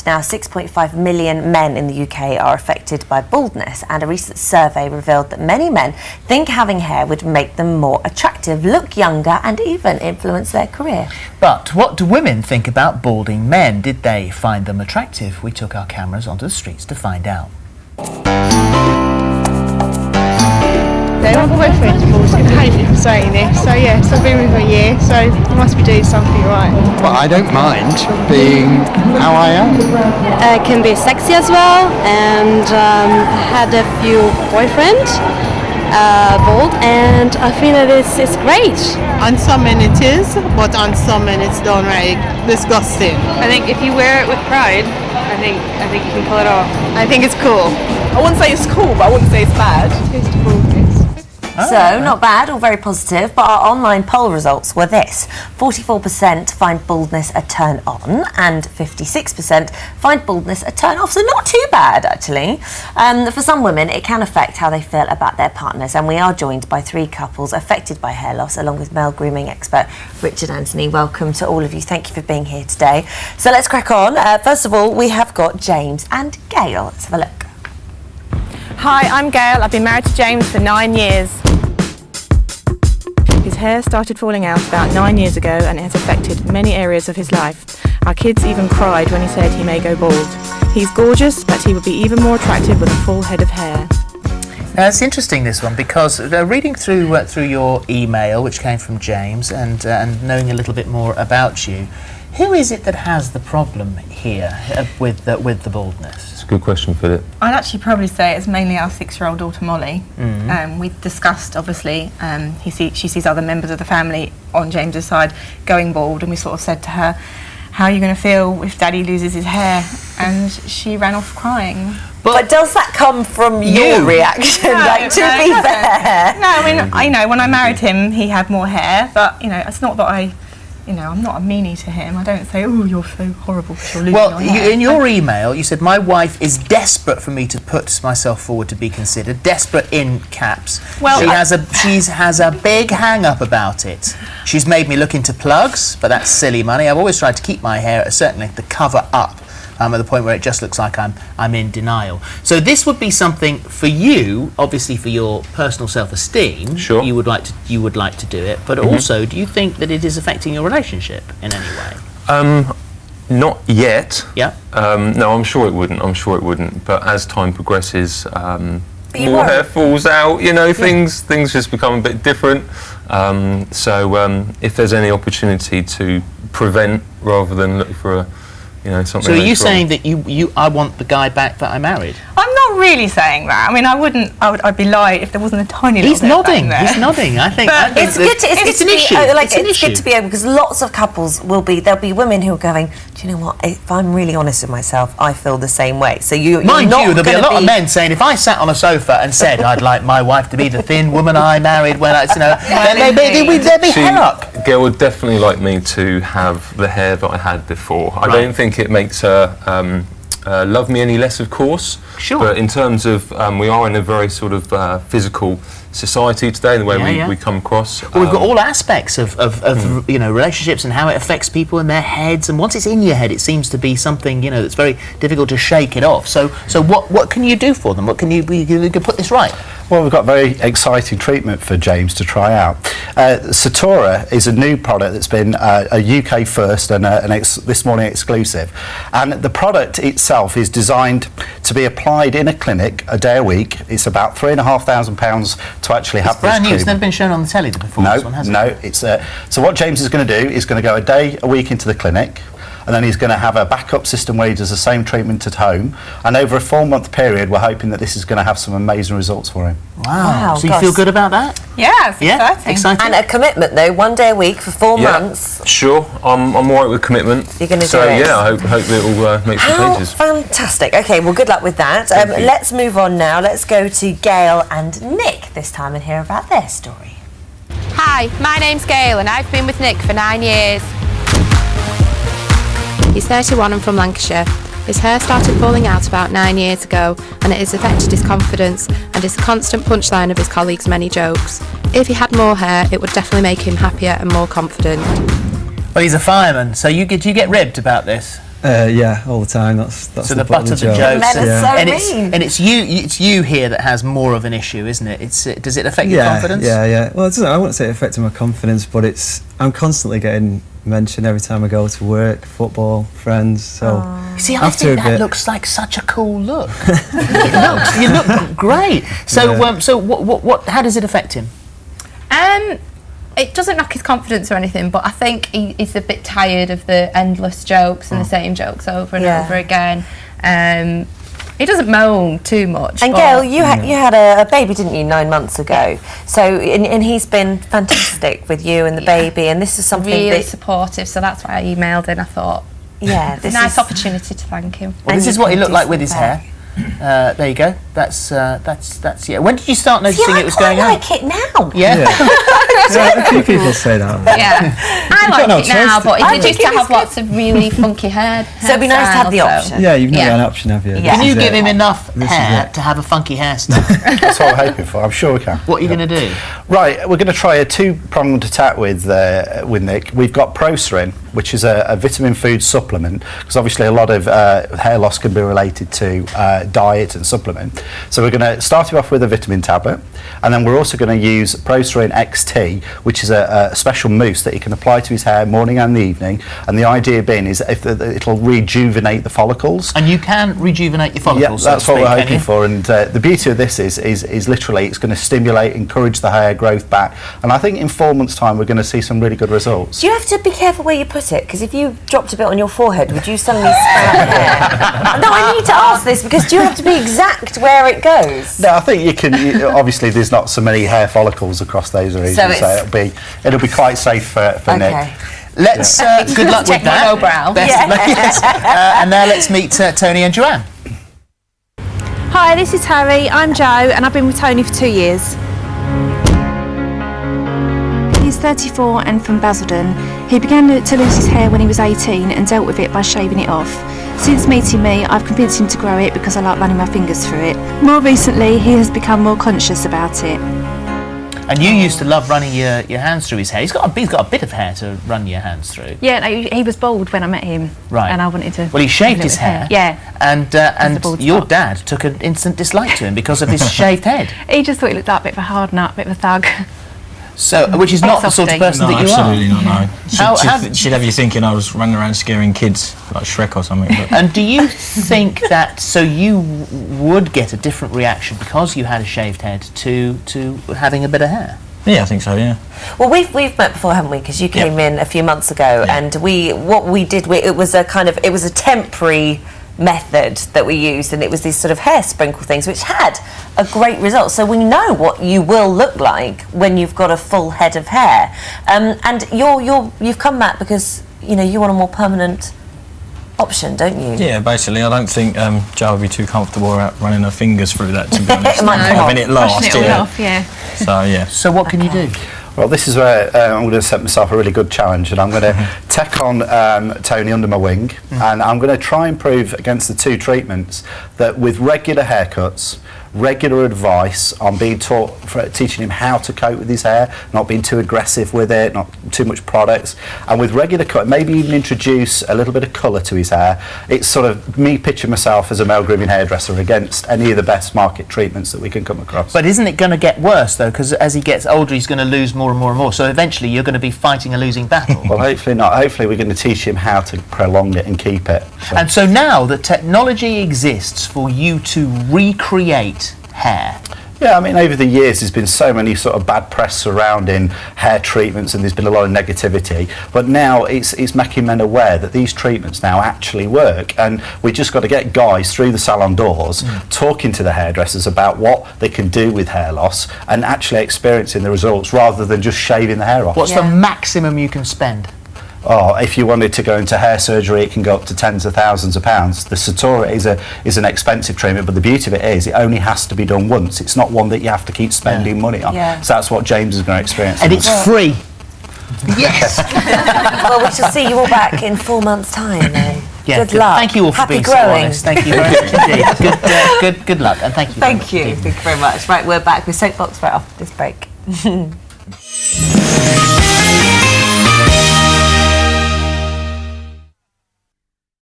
fact. Now, 6.5 million men in the UK are affected by baldness, and a recent survey revealed that many men think having hair would make them more attractive, look younger, and even influence their career. But what do women think about balding men? Did they find them attractive? We took our cameras onto the streets to find out. My boyfriend's bald, he's going to hate me for saying this. So yes, I've been with him a year, so I must be doing something right. But I don't mind being how I am. Can be sexy as well, and had a few boyfriends bald, and I feel that it's great. On some men it is, but on some men it's downright disgusting. I think if you wear it with pride, I think you can pull it off. I think it's cool. I wouldn't say it's cool, but I wouldn't say it's bad. So, not bad, all very positive, but our online poll results were this. 44% find baldness a turn on and 56% find baldness a turn off, so not too bad, actually. For some women, it can affect how they feel about their partners, and we are joined by 3 couples affected by hair loss, along with male grooming expert Richard Anthony. Welcome to all of you. Thank you for being here today. So let's crack on. First of all, we have got James and Gail. Let's have a look. Hi, I'm Gail. I've been married to James for 9 years. His hair started falling out about 9 years ago, and it has affected many areas of his life. Our kids even cried when he said he may go bald. He's gorgeous, but he would be even more attractive with a full head of hair. Now, it's interesting, this one, because reading through your email, which came from James, and knowing a little bit more about you, who is it that has the problem here with the baldness? Good question, Philip. I'd actually probably say it's mainly our 6-year-old daughter Molly. We've discussed, obviously, she sees other members of the family on James's side going bald, and we sort of said to her, how are you going to feel if Daddy loses his hair? And she ran off crying. But does that come from your reaction? No, to be fair. No, I mean, when I married him, he had more hair, but, it's not that I'm not a meanie to him. I don't say, oh, you're so horrible because you're losing your hair. In your email, you said, my wife is desperate for me to put myself forward to be considered. Desperate in caps. Well, she has a big hang-up about it. She's made me look into plugs, but that's silly money. I've always tried to keep my hair at a certain length to cover up. At the point where it just looks like I'm in denial. So this would be something for you, obviously for your personal self-esteem. Sure. You would like to do it, but also, do you think that it is affecting your relationship in any way? Not yet. Yeah. No, I'm sure it wouldn't. But as time progresses, more hair falls out. Things just become a bit different. So if there's any opportunity to prevent rather than look for something. So are you saying that I want the guy back that I married? I'm not really saying that. I mean, I'd be lying if there wasn't a tiny little He's nodding. He's nodding. I think it's good to it's an issue. It's good to be able, because lots of couples there'll be women who are going, do you know what? If I'm really honest with myself, I feel the same way. So Mind you, there'll be a lot of men saying, if I sat on a sofa and said I'd like my wife to be the thin woman I married when then they'd be hell up. Gail would definitely like me to have the hair that I had before. I don't think it makes her love me any less, of course. Sure. But in terms of, we are in a very sort of physical society today, the way we come across. Well, we've got all aspects of relationships and how it affects people and their heads. And once it's in your head, it seems to be something that's very difficult to shake it off. So what can you do for them? What can you put this right? Well, we've got very exciting treatment for James to try out. Satora is a new product that's been a UK first and this morning exclusive. And the product itself is designed to be applied in a clinic a day a week. It's about £3,500 to actually have this brand new. treatment. It's never been shown on the telly before. No. It's so what James is going to do is going to go a day a week into the clinic, and then he's going to have a backup system where he does the same treatment at home. And over a 4-month period, we're hoping that this is going to have some amazing results for him. Wow. So you feel good about that? Yeah, it's exciting. And a commitment, though, 1 day a week for 4 months. Sure, I'm all right with commitment. You're going to do it? Yeah, I hope it will make some changes. Fantastic. Okay, well, good luck with that. Let's move on now. Let's go to Gail and Nick this time and hear about their story. Hi, my name's Gail and I've been with Nick for 9 years. He's 31 and from Lancashire. His hair started falling out about 9 years ago, and it has affected his confidence and is a constant punchline of his colleagues' many jokes. If he had more hair, it would definitely make him happier and more confident. Well, he's a fireman, so do you get ribbed about this? Yeah, all the time. That's so the butt of the jokes. Men are so mean. And it's you here that has more of an issue, isn't it? Does it affect your confidence? Yeah. Well, I wouldn't say it affected my confidence, but I'm constly getting mentioned every time I go to work, football, friends. So see, I think that looks like such a cool look. You look great. So what? How does it affect him? It doesn't knock his confidence or anything, but I think he's a bit tired of the endless jokes and the same jokes over and over again. He doesn't moan too much. And Gail, you had a baby, didn't you, 9 months ago? So, and he's been fantastic with you and the baby, and this is something really supportive. So that's why I emailed in. I thought, this is a nice opportunity to thank him. Well, this is what he looked like with his hair. There you go. That's yeah. When did you start noticing it was going on? I like it now. Yeah. A few people say that. Yeah, I like it now, but he did used to have lots of really funky hair. So it'd be nice to have the option. Yeah, you've not got an option, have you? Yeah. Can you give him enough hair to have a funky hairstyle? That's what I'm hoping for. I'm sure we can. What are you going to do? Right, we're going to try a two-pronged attack with Nick. We've got Procerin, which is a vitamin food supplement, because obviously a lot of hair loss can be related to diet and supplement. So we're going to start him off with a vitamin tablet, and then we're also going to use Procerin XT, which is a special mousse that he can apply to his hair morning and the evening. And the idea being is it'll rejuvenate the follicles. And you can rejuvenate your follicles. Yeah, that's what we're hoping for. And the beauty of this is literally it's going to stimulate, encourage the hair growth back. And I think in 4 months' time we're going to see some really good results. Do you have to be careful where you put it? Because if you dropped a bit on your forehead, would you suddenly sprout hair? No, I need to ask this, because do you have to be exact where it goes? No, I think you can. Obviously, there's not so many hair follicles across those regions, so it'll be quite safe for Nick. Let's good luck with that. Best of luck. Yes. And now let's meet Tony and Joanne. Hi, this is Harry. I'm Jo, and I've been with Tony for 2 years. He's 34 and from Basildon. He began to lose his hair when he was 18 and dealt with it by shaving it off. Since meeting me, I've convinced him to grow it because I like running my fingers through it. More recently, he has become more conscious about it. And you used to love running your hands through his hair. He's got a bit of hair to run your hands through. Yeah, no, he was bald when I met him. Right. And I wanted to... Well, he shaved his hair. Yeah. And your dad took an instant dislike to him because of his shaved head. He just thought he looked like a bit of a hard nut, a bit of a thug. So, which is not the sort of person that you absolutely are. Not, no. She'd have you thinking I was running around scaring kids like Shrek or something. But. And do you think that you would get a different reaction because you had a shaved head to having a bit of hair? Yeah, I think so. Yeah. Well, we've met before, haven't we? Because you came in a few months ago, and it was a temporary method that we used, and it was these sort of hair sprinkle things, which had a great result. So we know what you will look like when you've got a full head of hair. And you've come back because you want a more permanent option, don't you? Yeah, basically. I don't think Jo would be too comfortable running her fingers through that, to be honest. Having it last. Pushing it all off, yeah. So yeah. So what can you do? Well, this is where I'm going to set myself a really good challenge, and I'm going to take on Tony under my wing, and I'm going to try and prove against the two treatments that with regular haircuts, regular advice on being taught, teaching him how to cope with his hair, not being too aggressive with it, not too much products, and with regular cut, maybe even introduce a little bit of colour to his hair. It's sort of me pitching myself as a male grooming hairdresser against any of the best market treatments that we can come across. But isn't it going to get worse though? Because as he gets older, he's going to lose more and more and more. So eventually, you're going to be fighting a losing battle. Well, hopefully not. Hopefully, we're going to teach him how to prolong it and keep it. And so now that technology exists for you to recreate hair. Yeah, I mean, over the years there's been so many sort of bad press surrounding hair treatments, and there's been a lot of negativity, but now it's making men aware that these treatments now actually work, and we just got to get guys through the salon doors talking to the hairdressers about what they can do with hair loss and actually experiencing the results rather than just shaving the hair off. What's the maximum you can spend? Oh, if you wanted to go into hair surgery, it can go up to tens of thousands of pounds. The Satora is an expensive treatment, but the beauty of it is it only has to be done once. It's not one that you have to keep spending money on. Yeah. So that's what James is going to experience. And it's free. Yes. Well, we shall see you all back in 4 months' time then. Yeah, good luck. Thank you all for Happy being growing. so honest. Thank you very much indeed. Good luck, and thank you. Thank you. Thank you very much. Right, we're back with Soapbox right after this break.